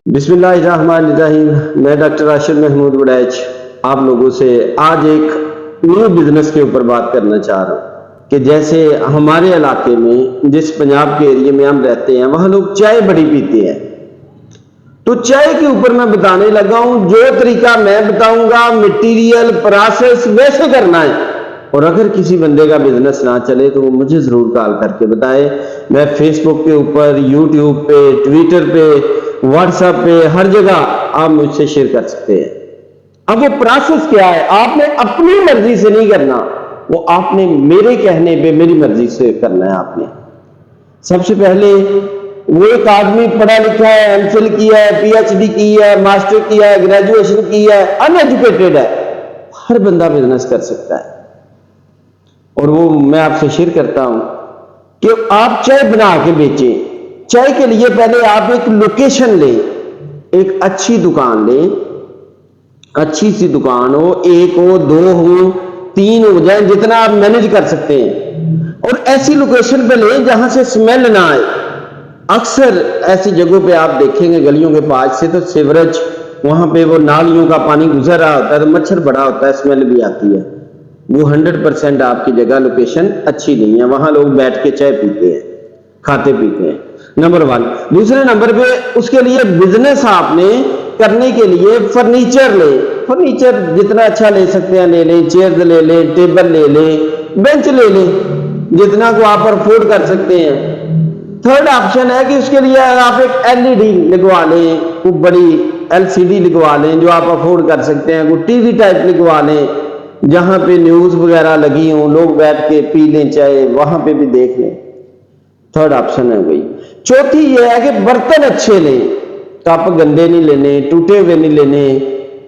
बिस्मिल्लाहिर्रहमानिर्रहीम। मैं डॉक्टर राशिद महमूद वड़ैच आप लोगों से आज एक न्यू बिजनेस के ऊपर बात करना चाह रहा हूँ कि जैसे हमारे इलाके में, जिस पंजाब के एरिया में हम रहते हैं, वहाँ लोग चाय बड़ी पीते हैं। तो चाय के ऊपर मैं बताने लगा हूँ, जो तरीका मैं बताऊंगा मटेरियल प्रोसेस वैसे करना है। और अगर किसी बंदे का बिजनेस ना चले तो वो मुझे जरूर कॉल करके बताए। मैं फेसबुक के ऊपर, यूट्यूब पे, ट्विटर पे, व्हाट्सएप पे, हर जगह आप मुझसे शेयर कर सकते हैं। अब वो प्रोसेस क्या है, आपने अपनी मर्जी से नहीं करना, वो आपने मेरे कहने पे मेरी मर्जी से करना है। आपने सबसे पहले, वो एक आदमी पढ़ा लिखा है, एमफिल किया है, पीएचडी की है, मास्टर किया है, ग्रेजुएशन किया है, अनएजुकेटेड है, हर बंदा बिजनेस कर सकता है। और वो मैं आपसे शेयर करता हूं कि आप चाय बना के बेचें। चाय के लिए पहले आप एक लोकेशन लें, एक अच्छी दुकान लें, अच्छी सी दुकान हो, एक हो, दो हो, तीन हो जाए, जितना आप मैनेज कर सकते हैं। और ऐसी लोकेशन पे लें जहां से स्मेल ना आए। अक्सर ऐसी जगहों पे आप देखेंगे गलियों के पास से तो सीवरेज, वहां पे वो नालियों का पानी गुजर रहा होता है तो मच्छर बड़ा होता है, स्मेल भी आती है। वो 100% आपकी जगह लोकेशन अच्छी नहीं है, वहां लोग बैठ के चाय पीते हैं, खाते पीते हैं, नंबर 1। दूसरे नंबर पे उसके लिए बिजनेस आपने करने के लिए फर्नीचर ले। फर्नीचर जितना अच्छा ले सकते हैं ले लें, चेयर ले लें, टेबल ले लें, बेंच ले लें, जितना को आप अफोर्ड कर सकते हैं। थर्ड ऑप्शन है कि उसके लिए आप एक एलईडी लगवा लें, खूब बड़ी एलसीडी लगवा लें जो आप अफोर्ड कर सकते हैं, कोई टीवी टाइप लगवा लें जहां पे न्यूज वगैरह लगी हो, लोग बैठ के पी लें चाहे, वहां पे भी देख लें। थर्ड ऑप्शन है वही। चौथी ये है कि बर्तन अच्छे लें, कप गंदे नहीं लेने, टूटे हुए नहीं लेने,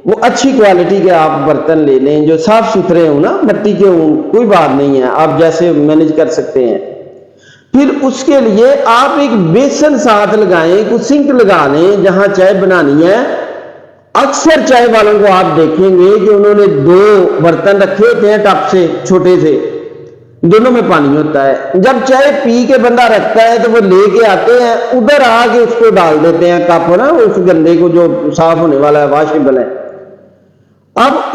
वो अच्छी क्वालिटी के आप बर्तन ले लें जो साफ सुथरे हो ना, मिट्टी के हो, कोई बात नहीं है, आप जैसे मैनेज कर सकते हैं। फिर उसके लिए आप एक बेसन साथ लगाएं, कुछ सिंक लगा लें जहां चाय बनानी है। अक्सर चाय वालों को आप देखेंगे कि उन्होंने 2 बर्तन रखे होते हैं टप से, छोटे से, दोनों में पानी होता है। जब चाय पी के बंदा रखता है तो वो लेके आते हैं, उधर आके उसको डाल देते हैं कप ना, उस गंदे को जो साफ होने वाला है, वॉशेबल है। अब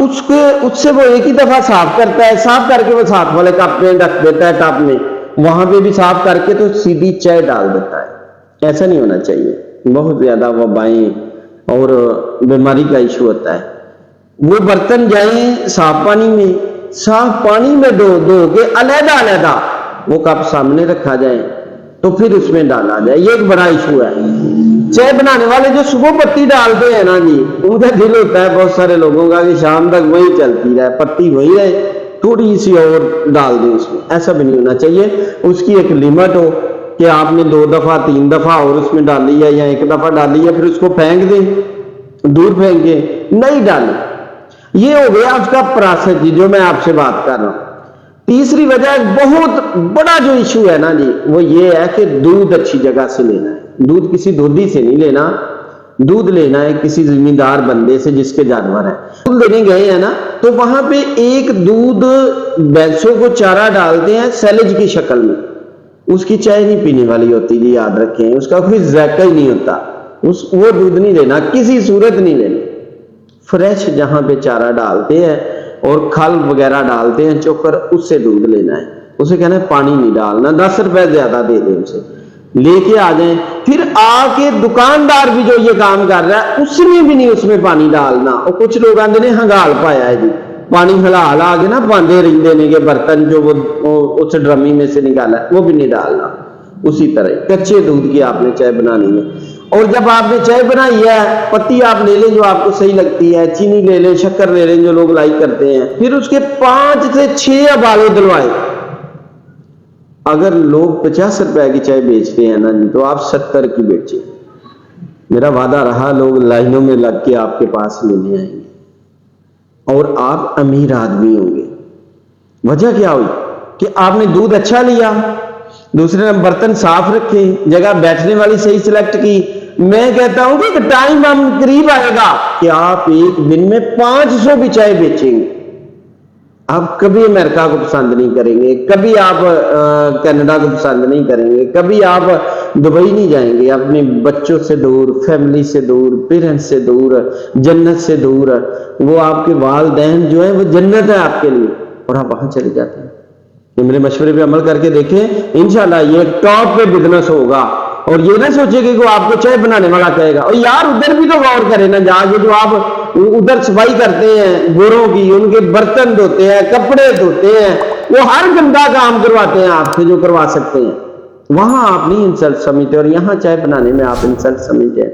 उससे वो एक ही दफा साफ करता है, साफ करके वो साथ वाले कप में रख देता है, टप में, वहां पे भी साफ करके तो सीधी चाय डाल देता है। ऐसा नहीं होना चाहिए, बहुत ज्यादा वबाएं और बीमारी का इशू होता है। वो बर्तन जाए साफ पानी में, साफ पानी में धो के अलहदा अलहदा वो कप सामने रखा जाए तो फिर उसमें डाला जाए। ये एक बड़ा इशू है। चाय बनाने वाले जो सुबह पत्ती डालते हैं ना जी, उनका दिल होता है बहुत सारे लोगों का कि शाम तक वही चलती रहे, पत्ती वही रहे, थोड़ी सी और डाल दें उसमें। ऐसा भी नहीं होना चाहिए। उसकी एक लिमिट हो कि आपने 2 दफा 3 दफा और उसमें डाली है या 1 दफा डाली है, फिर उसको फेंक दें, दूर फेंक के नहीं डालें। ये हो गया उसका प्रोसेस जी, जो मैं आपसे बात कर रहा हूं। तीसरी वजह, बहुत बड़ा जो इशू है ना जी, वो ये है कि दूध अच्छी जगह से लेना है। दूध किसी धोधी से नहीं लेना, दूध लेना है किसी जिम्मेदार बंदे से जिसके जानवर है। दूध लेने गए हैं ना, तो वहां पे एक दूध भैंसों को चारा डालते हैं सैलेज की शक्ल में, उसकी चाय नहीं पीने वाली होती जी, याद रखें, उसका कोई जायका ही नहीं होता। वो दूध नहीं लेना, किसी सूरत नहीं लेना। फ्रेश जहां पे चारा डालते हैं और खल वगैरह डालते हैं चोकर, उससे दूध लेना है। उसे कहना है पानी नहीं डालना, 10 रुपए ज्यादा दे दे, उसे लेके आ जाए। फिर आके दुकानदार भी जो ये काम कर रहा है उसमें भी नहीं उसमें पानी डालना। और कुछ लोग आते ने हंगाल पाया है जी, पानी हलाल आगे ना पांदे रही ने के बर्तन जो वो उस ड्रमी में से निकाला है वो भी नहीं डालना। उसी तरह कच्चे दूध की आपने चाय बनानी है। और जब आपने चाय बनाई है, पत्ती आप ले लें जो आपको सही लगती है, चीनी ले लें, शक्कर ले लें जो लोग लाइक करते हैं, फिर उसके 5 से 6 उबाले दिलवाए। अगर लोग 50 रुपए की चाय बेचते हैं ना जी, तो आप 70 की बेचें। मेरा वादा रहा, लोग लाइनों में लग के आपके पास लेने आएंगे और आप अमीर आदमी होंगे। वजह क्या हुई कि आपने दूध अच्छा लिया, दूसरे नंबर बर्तन साफ रखे, जगह बैठने वाली सही सिलेक्ट की। मैं कहता हूं कि टाइम हम करीब आएगा कि आप एक दिन में 500 की चाय बेचेंगे। آپ کبھی امریکہ کو پسند نہیں کریں گے, کبھی آپ کینیڈا کو پسند نہیں کریں گے, کبھی آپ دبئی نہیں جائیں گے, اپنے بچوں سے دور, فیملی سے دور, پیرنٹس سے دور, جنت سے دور. وہ آپ کے والدین جو ہیں وہ جنت ہے آپ کے لیے, اور آپ وہاں چلے جاتے ہیں. یہ میرے مشورے پہ عمل کر کے دیکھیں, انشاءاللہ یہ ٹاپ پہ بزنس ہوگا. اور یہ نہ سوچے کہ وہ آپ کو چائے بنانے والا کہے گا, اور یار ادھر بھی تو غور کرے نا, جہاں جو آپ ادھر صفائی کرتے ہیں گوروں کی, ان کے برتن دھوتے ہیں, کپڑے دھوتے ہیں, وہ ہر گندا کام کرواتے ہیں آپ سے جو کروا سکتے ہیں, وہاں آپ نہیں انسلٹ سمجھتے, اور یہاں چائے بنانے میں آپ انسلٹ سمجھتے ہیں.